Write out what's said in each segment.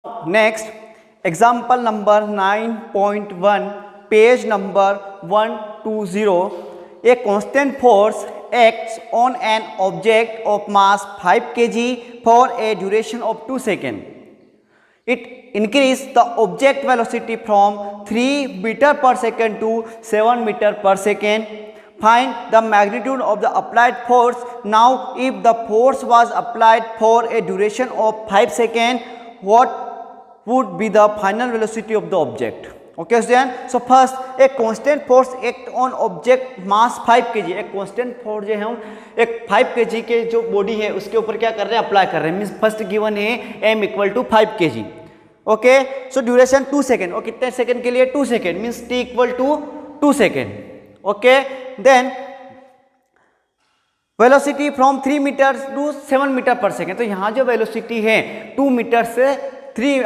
Next, example number 9.1, page number 120. A constant force acts on an object of mass 5 kg for a duration of 2 seconds. It increases the object velocity from 3 meter per second to 7 meter per second. Find the magnitude of the applied force. Now, if the force was applied for a duration of 5 seconds, what would be the final velocity of the object? Okay student, so first a constant force act on object mass 5 kg. एक constant force जो है हम एक 5 kg के जो body है उसके ऊपर क्या कर रहे हैं, अप्लाई कर रहे हैं. मीन्स फर्स्ट गिवन है m equal to 5 kg. Okay, so duration 2 second. और कितने सेकेंड के लिए? 2 second. Means t equal to 2 second. Okay, then velocity from 3 metre to 7 metre per second. तो यहाँ जो वेलोसिटी है 3 मीटर से 3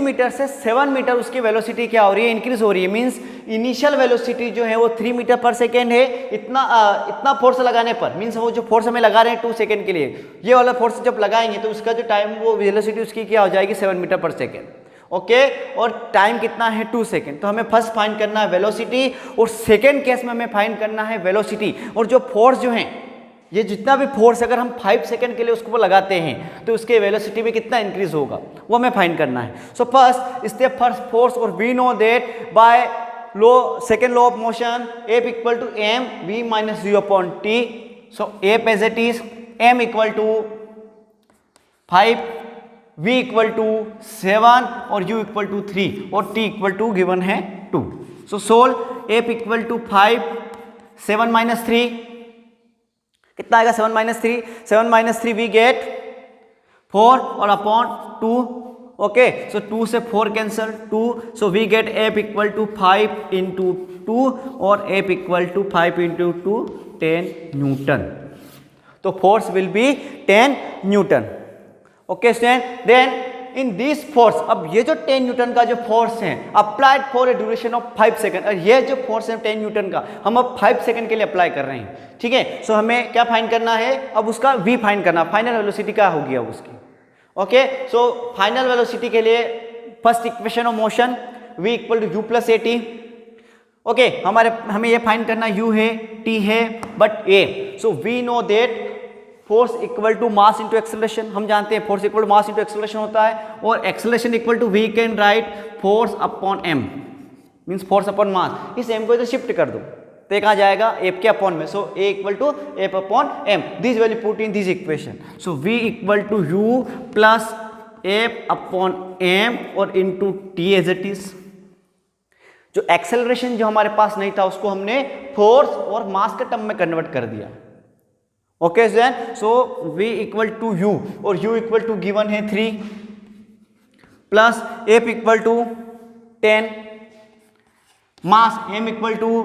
मीटर से 7 मीटर उसकी वेलोसिटी क्या हो रही है, इंक्रीज हो रही है. मींस इनिशियल वेलोसिटी जो है वो 3 मीटर पर सेकेंड है. इतना फोर्स लगाने पर, मींस वो जो फोर्स हमें लगा रहे हैं 2 सेकेंड के लिए, ये वाला फोर्स जब लगाएंगे तो उसका जो टाइम, वो वेलोसिटी उसकी क्या हो जाएगी, 7 मीटर पर सेकेंड. ओके, और टाइम कितना है, 2 सेकेंड. तो हमें फर्स्ट फाइंड करना है वेलोसिटी, और सेकेंड केस में हमें फाइंड करना है वेलोसिटी. और जो फोर्स जो है, ये जितना भी फोर्स अगर हम 5 सेकंड के लिए उसको लगाते हैं तो उसके वेलोसिटी में कितना इंक्रीज होगा वो हमें फाइंड करना है. So first step, first force, और we know that by second law of motion F equal to m v minus u upon t. So F as it is m equal to 5, v equal to 7 और u equal to 3 और t equal to given है 2. सो solve F equal to 5, 7 minus 3 कितना आएगा, 7 minus 3. 7 minus 3 we get 4 और upon 2. Okay, सो 2 से 4 cancel, 2. So we get F equal to 5 into 2 और F equal to 5 into 2 10 newton. तो force will be 10 newton. Okay student, then in this force, अब ये जो 10 newton का जो फोर्स है applied for a duration of 5 second, और ये जो फोर्स है 10 न्यूटन का हम अब 5 सेकंड के लिए अप्लाई कर रहे हैं. ठीक है, सो हमें क्या फाइंड करना है, अब उसका v फाइंड करना, फाइनल वेलोसिटी क्या होगी अब उसकी. ओके, सो फाइनल वेलोसिटी के लिए first equation of motion v equal to u plus a t. Okay, हमें ये फाइंड करना u है, t है, but a. So we know that force equal to mass into acceleration. हम जानते हैं force equal to mass into acceleration होता है, और acceleration equal to we can write force upon m, means force upon mass. इस m को इधर shift कर दो तो ये कहाँ जाएगा, f के अपॉन में. So a equal to f upon m. This value put in this equation. So v equal to u plus f upon m और into t as it is. जो एक्सेलरेशन जो हमारे पास नहीं था उसको हमने फोर्स और मास के टर्म में कन्वर्ट कर दिया. Okay then, so v equal to u और u इक्वल टू गिवन है 3 plus f equal to 10, mass m equal to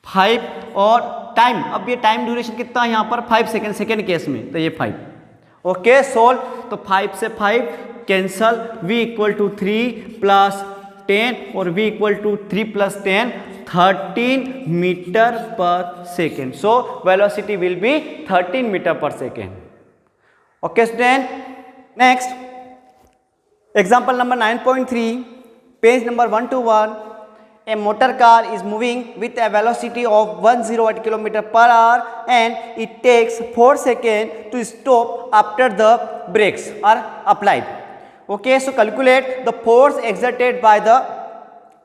5 और टाइम, अब ये टाइम ड्यूरेशन कितना है यहाँ पर 5 सेकेंड, सेकेंड केस में तो ये 5. Okay, solve. तो 5 से 5 cancel, v equal to 3 plus 10 और v equal to 3 plus 10 13 meter per second. So velocity will be 13 meter per second. Okay student, next example number 9.3, page number 121. A motor car is moving with a velocity of 108 km per hour and it takes 4 seconds to stop after the brakes are applied. Okay, so calculate the force exerted by the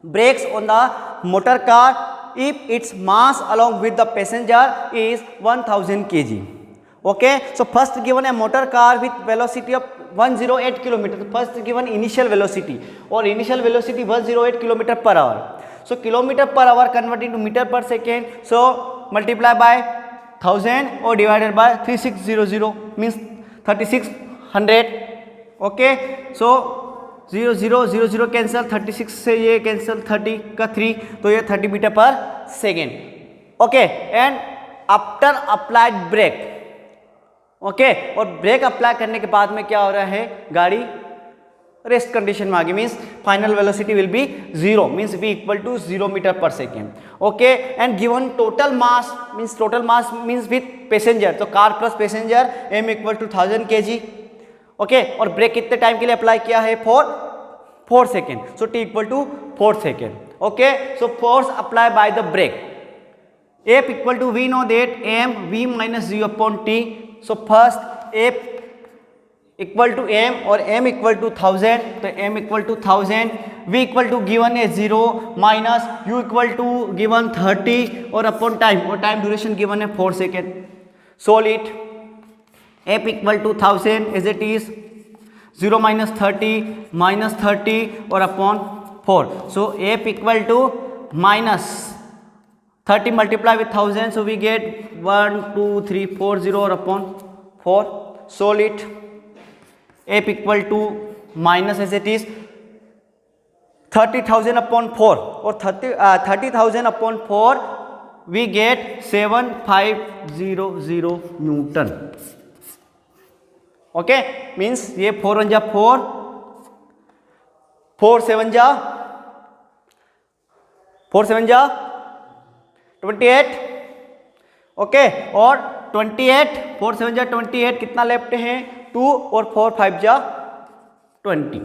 brakes on the motor car if its mass along with the passenger is 1000 kg. Okay, so first given a motor car with velocity of 108 km. तो first given initial velocity, और initial velocity 108 km per hour. So kilometer per hour converted to meter per second. So multiply by 1000 or divided by 3600 means 3600. Okay, so 0000 cancel, 36 से ये cancel, 30 का 3 तो ये 30 metre per second. Okay, and after applied brake. Okay, और brake apply करने के बाद में क्या हो रहा है, गाड़ी रेस्ट कंडीशन में आ गई. Means final velocity will be 0, means v equal to 0 meter per second. Okay, and given total mass means with passenger, तो car plus passenger m equal to 1000 kg. Okay, और ब्रेक कितने time के लिए apply किया है? For 4 second, so t equal to 4 second. Okay, so force apply by the brake. F equal to we know that m v minus g upon t. So first F equal to m और m equal to 1000, तो m equal to 1000, v equal to given है 0 minus u equal to given 30 और upon time, और time duration given है 4 second. Solve it. F equal to 1000 as it is, 0 minus 30 और upon 4. So F equal to minus 30 multiply with 1000, so we get 1 2 3 4 0 or upon 4. Solve it. F equal to minus as it is 30,000 upon 4 और 30,000 upon 4 we get 7500 newton. Okay, means ये 4 1 जा 4, 4 7 जा 28. Okay, और 28 4 7 जा 28, कितना left है? 2 और 4 5 जा 20.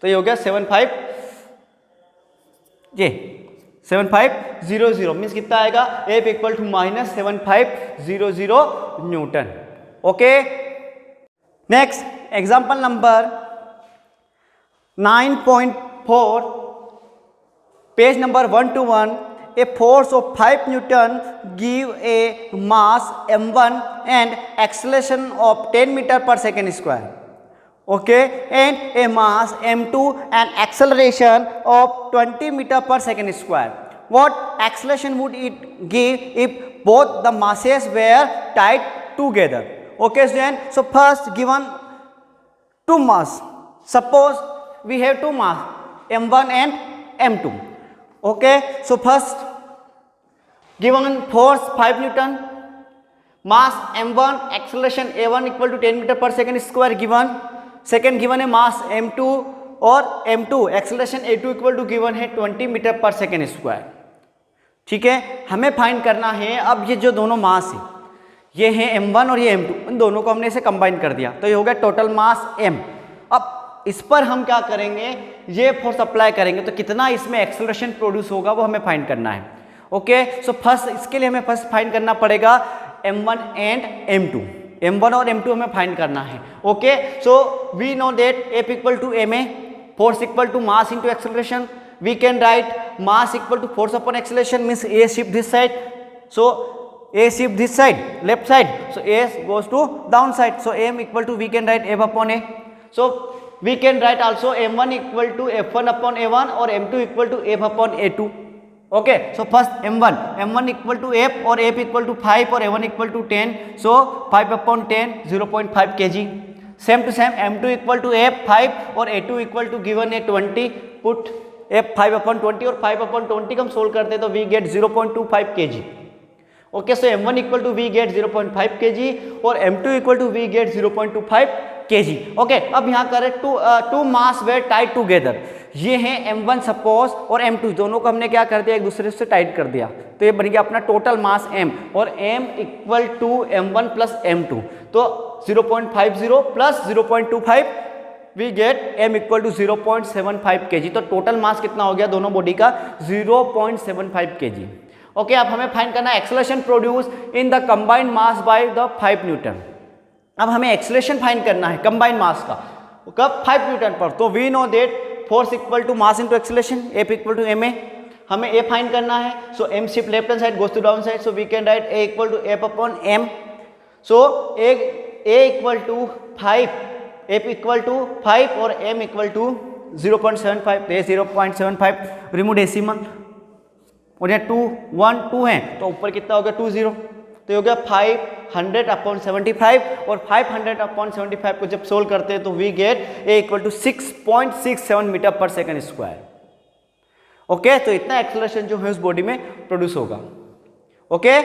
तो ये हो गया 7500 मीन्स कितना आएगा? F equal to minus 7500 newton. Okay, next example number 9.4, page number 121. A force of 5 Newton give a mass m1 and acceleration of 10 meter per second square. Okay, and a mass m2 and acceleration of 20 meter per second square. What acceleration would it give if both the masses were tied together? Okay, so first given two mass. Suppose we have two mass m1 and m2. Okay, so first given force 5 Newton, mass m1, acceleration a1 equal to 10 meter per second square given. Second given है mass m2 और m2, acceleration a2 equal to given है 20 meter per second square. ठीक है, हमें find करना है अब ये जो दोनों मास है, ये है m1 और ये m2, इन दोनों को हमने इसे कंबाइन कर दिया तो ये हो गया टोटल मास m. अब इस पर हम क्या करेंगे? ये फोर्स अप्लाई करेंगे तो कितना इसमें एक्सेलरेशन प्रोड्यूस होगा वो हमें फाइंड करना है. ओके, सो फर्स्ट इसके लिए हमें फर्स्ट फाइंड करना पड़ेगा m1 एंड m2. m1 और m2 हमें फाइंड करना है. Okay, so we know that F equal to ma, force equal to mass into acceleration. We can write mass equal to force upon acceleration, means a shift this side, so a shift this side, left side, so a goes to down side, so m equal to we can write f upon a. So we can write also m1 equal to f1 upon a1 or m2 equal to f upon a2. Okay, so first m1 equal to f or f equal to 5 or a1 equal to 10, so 5 upon 10 0.5 kg. Same to same m2 equal to f 5 or a2 equal to given a 20, put f 5 upon 20 और 5 upon 20 हम solve करते तो we get 0.25 kg. Okay, so m1 equal to we get 0.5 kg और m2 equal to we get 0.25 kg. Okay, अब यहाँ करें two mass were tied together. ये है m1 सपोज और m2, दोनों को हमने क्या कर दिया? एक दूसरे से टाइट कर दिया तो ये बन गया अपना टोटल मास m और m equal to m1 plus m2, तो 0.50 प्लस 0.25 वी गेट m इक्वल टू 0.75 kg. तो टोटल मास कितना हो गया दोनों बॉडी का? 0.75 kg. ओके, अब हमें फाइंड करना है acceleration produce in the combined mass by the 5 Newton. अब हमें एक्सेलरेशन फाइंड करना है कंबाइंड मास का, कब? 5 न्यूटन पर. तो we know that force equal to mass into acceleration, F equal to ma. हमें a फाइंड करना है, so m shift left hand side goes to down side, so we can write a equal to f upon m. So a equal to 5, f equal to 5 और m equal to 0.75, तो 0.75 remove decimal और यहाँ 2 1 2 है तो ऊपर कितना हो गया? 20. तो ये हो गया 500 अपॉन 75 और 500 अपॉन 75 को जब सोल्व करते हैं तो we get a equal to 6.67 metre per second square. Okay, तो इतना एक्सेलरेशन जो है उस बॉडी में प्रोड्यूस होगा. ओके.